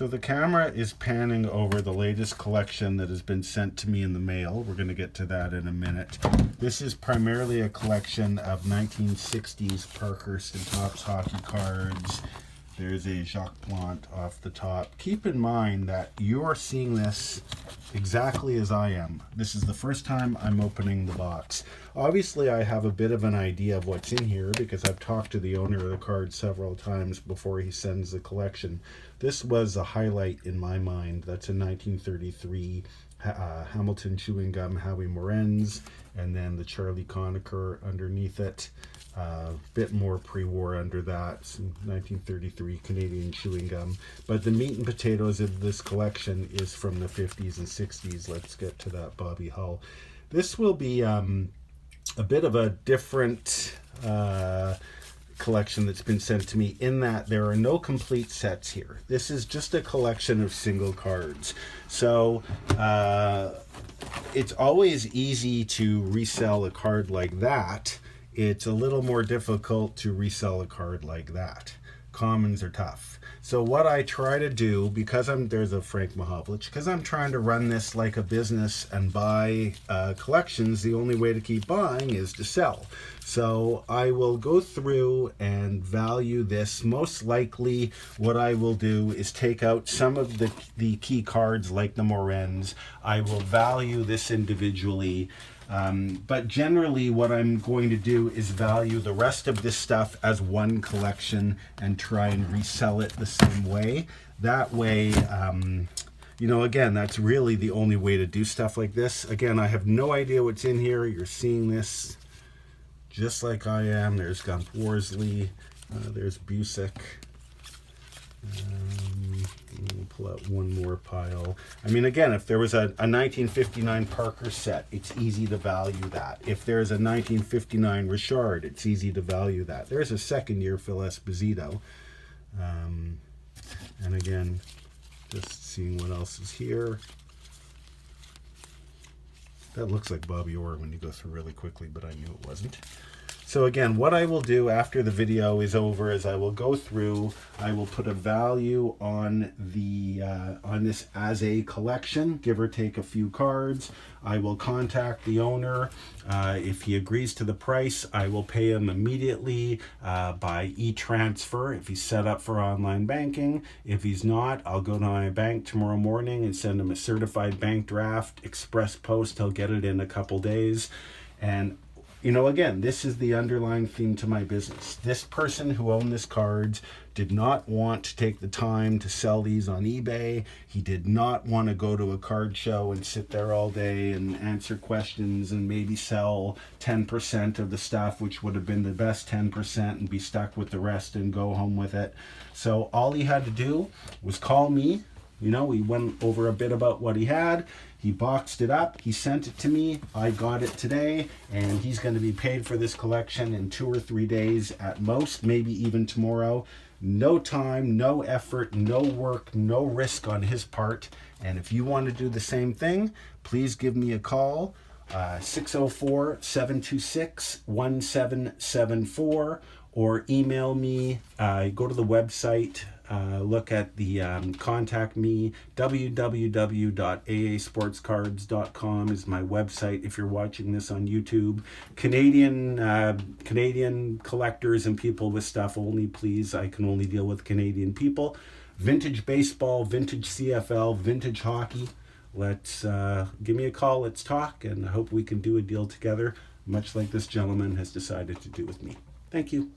So the camera is panning over the latest collection that has been sent to me in the mail. We're going to get to that in a minute. This is primarily a collection of 1960s Parkhurst and Topps hockey cards. There's a Jacques Plante off the top. Keep in mind that you're seeing this exactly as I am. This is the first time I'm opening the box. Obviously, I have a bit of an idea of what's in here because I've talked to the owner of the card several times before he sends the collection. This was a highlight in my mind. That's a 1933 Hamilton chewing gum Howie Morenz, and then the Charlie Conacher underneath it. Bit more pre-war under that, some 1933 Canadian chewing gum. But the meat and potatoes of this collection is from the 50s and 60s. Let's get to that Bobby Hull. This will be a bit of a different collection that's been sent to me in that there are no complete sets here. This is just a collection of single cards. So it's always easy to resell a card like that. It's a little more difficult to resell a card like that. Commons are tough. So what I try to do, because there's a Frank Mahovlich, because I'm trying to run this like a business and buy collections, the only way to keep buying is to sell. So I will go through and value this. Most likely what I will do is take out some of the key cards like the Morenz. I will value this individually. But generally what I'm going to do is value the rest of this stuff as one collection and try and resell it the same way. That way, you know, again, that's really the only way to do stuff like this. Again, I have no idea what's in here. You're seeing this just like I am. There's Gump Worsley. There's Busick. We'll pull out one more pile. I mean, again, if there was a 1959 Parker set, it's easy to value that. If there's a 1959 Richard, it's easy to value that. There's a second-year Phil Esposito. And again, just seeing what else is here. That looks like Bobby Orr when you go through really quickly, but I knew it wasn't. So again, what I will do after the video is over is I will go through, I will put a value on this as a collection, give or take a few cards. I will contact the owner. If he agrees to the price, I will pay him immediately by e-transfer if he's set up for online banking. If he's not, I'll go to my bank tomorrow morning and send him a certified bank draft, express post. He'll get it in a couple days. And you know, again, this is the underlying theme to my business. This person who owned this cards did not want to take the time to sell these on eBay. He did not want to go to a card show and sit there all day and answer questions and maybe sell 10% of the stuff, which would have been the best 10%, and be stuck with the rest and go home with it. So all he had to do was call me. You know, we went over a bit about what he had. He boxed it up. He sent it to me. I got it today, and he's going to be paid for this collection in 2 or 3 days at most, maybe even tomorrow. No time, no effort, no work, no risk on his part. And if you want to do the same thing, please give me a call, 604-726-1774, or email me. Go to the website. Look at the contact me. www.aasportscards.com is my website if you're watching this on YouTube. Canadian collectors and people with stuff only, please. I can only deal with Canadian people. Vintage baseball, vintage CFL, vintage hockey. Let's give me a call. Let's talk, and I hope we can do a deal together, much like this gentleman has decided to do with me. Thank you.